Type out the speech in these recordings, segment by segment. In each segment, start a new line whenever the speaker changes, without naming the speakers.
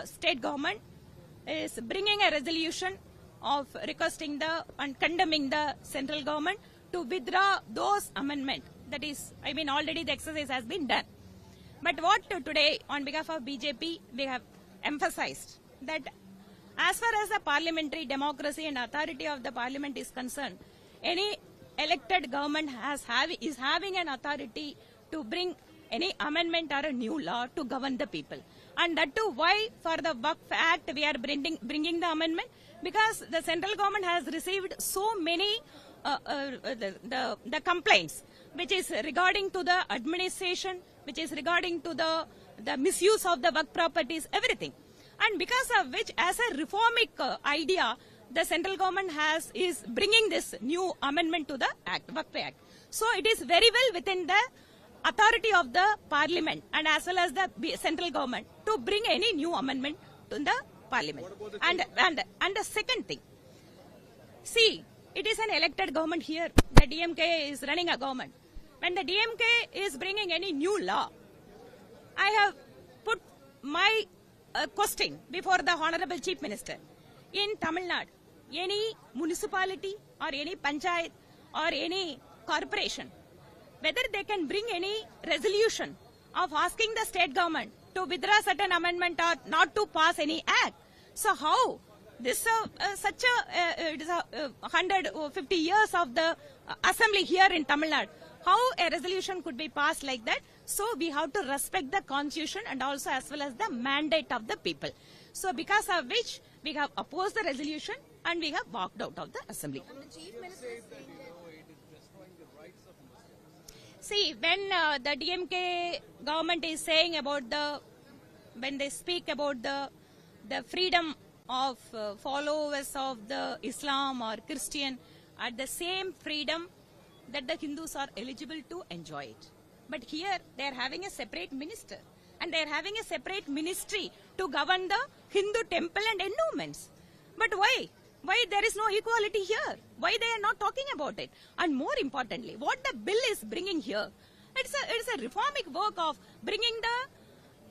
state government is bringing a resolution of requesting and condemning the central government to withdraw those amendments. That is, already the exercise has been done. But what today, on behalf of BJP, we have emphasized that as far as the parliamentary democracy and authority of the parliament is concerned, any elected government is having an authority to bring any amendment or a new law to govern the people. And that too, why for the Waqf Act we are bringing the amendment? Because the central government has received so many the complaints, which is regarding to the administration, which is regarding to the misuse of the Waqf properties, everything. And because of which, as a reformic idea, the central government is bringing this new amendment to the Act, Waqf Act. So it is very well within the authority of the parliament and as well as the central government to bring any new amendment to the parliament. And the second thing, see, it is an elected government here. The DMK is running a government. When the DMK is bringing any new law, I have put my question before the Honorable Chief Minister. In Tamil Nadu, any municipality or any panchayat or any corporation, whether they can bring any resolution of asking the state government to withdraw certain amendment or not to pass any act. So how this it is 150 years of the assembly here in Tamil Nadu, how a resolution could be passed like that? So we have to respect the constitution and also as well as the mandate of the people. So because of which we have opposed the resolution and we have walked out of the assembly. See, when the DMK government is saying about when they speak about the freedom of followers of the Islam or Christian, at the same freedom that the Hindus are eligible to enjoy it. But here they are having a separate minister and they are having a separate ministry to govern the Hindu temple and endowments. But why? Why there is no equality here? Why they are not talking about it? And more importantly, what the bill is bringing here, it's a reformic work of bringing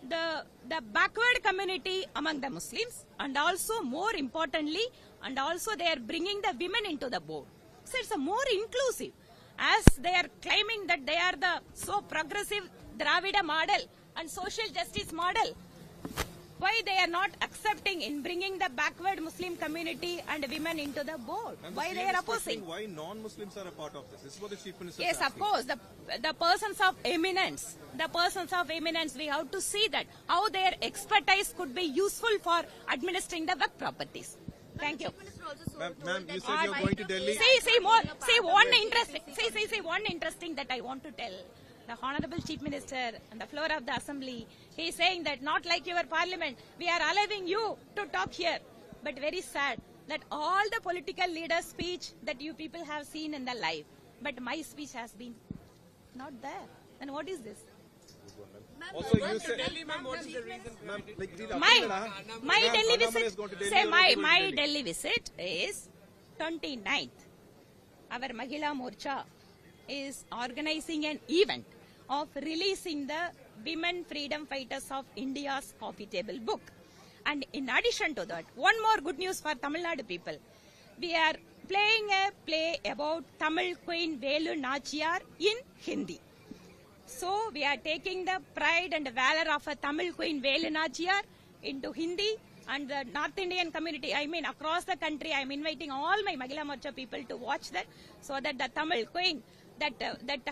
the backward community among the Muslims, and also more importantly, and also they are bringing the women into the board. So it's a more inclusive, as they are claiming that they are the so progressive Dravida model and social justice model. Why they are not accepting in bringing the backward Muslim community and women into the board? Why they are opposing?
Why non-Muslims are a part of this? This is what the Chief Minister
is asking. Yes, of course. The persons of eminence, we have to see that how their expertise could be useful for administering the Waqf properties. Thank you.
Ma'am, you said you are going to Delhi.
See, one interesting that I want to tell. The Honorable Chief Minister on the floor of the Assembly, he is saying that not like your parliament, we are allowing you to talk here. But very sad that all the political leaders' speech that you people have seen in the live, but my speech has been not there. Then what is this?
Also, you said, what is the reason?
My Delhi visit. My Delhi visit is 29th. Our Mahila Morcha is organizing an event of releasing the Women Freedom Fighters of India's coffee table book. And in addition to that, one more good news for Tamil Nadu people. We are playing a play about Tamil Queen Velu Nachiyar in Hindi. So we are taking the pride and valor of a Tamil Queen Velu Nachiyar into Hindi, and the North Indian community, across the country, I am inviting all my Mahila Morcha people to watch that, so that the Tamil Queen, that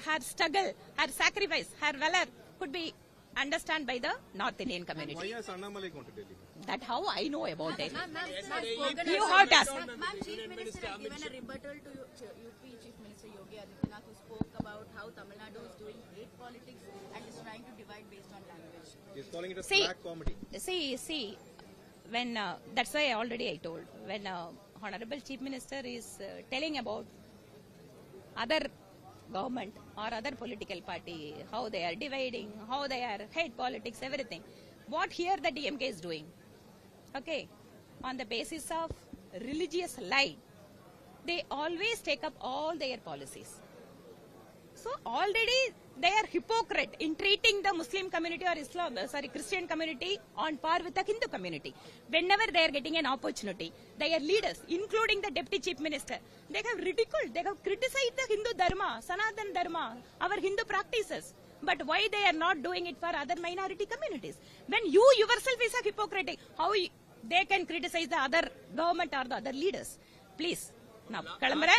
her struggle, her sacrifice, her valor could be understood by the North Indian community.
Why is Annamalai going to Delhi?
That's how I know about it.
You
heard us.
Ma'am, Chief Minister has given a rebuttal to UP Chief Minister Yogi Adityanath, who spoke about how Tamil Nadu is doing hate politics and is trying to divide based on language.
He's calling it a black comedy.
See, when that's why I told, when Honorable Chief Minister is telling about other government or other political party, how they are dividing, how they are hate politics, everything. What here the DMK is doing, okay, on the basis of religious line, they always take up all their policies. So already they are hypocrite in treating the Muslim community or Christian community on par with the Hindu community. Whenever they are getting an opportunity, their leaders, including the Deputy Chief Minister, they have ridiculed, they have criticized the Hindu Dharma, Sanatan Dharma, our Hindu practices. But why they are not doing it for other minority communities? When you yourself is a hypocrite, how they can criticize the other government or the other leaders? Please. Now, Kalambara,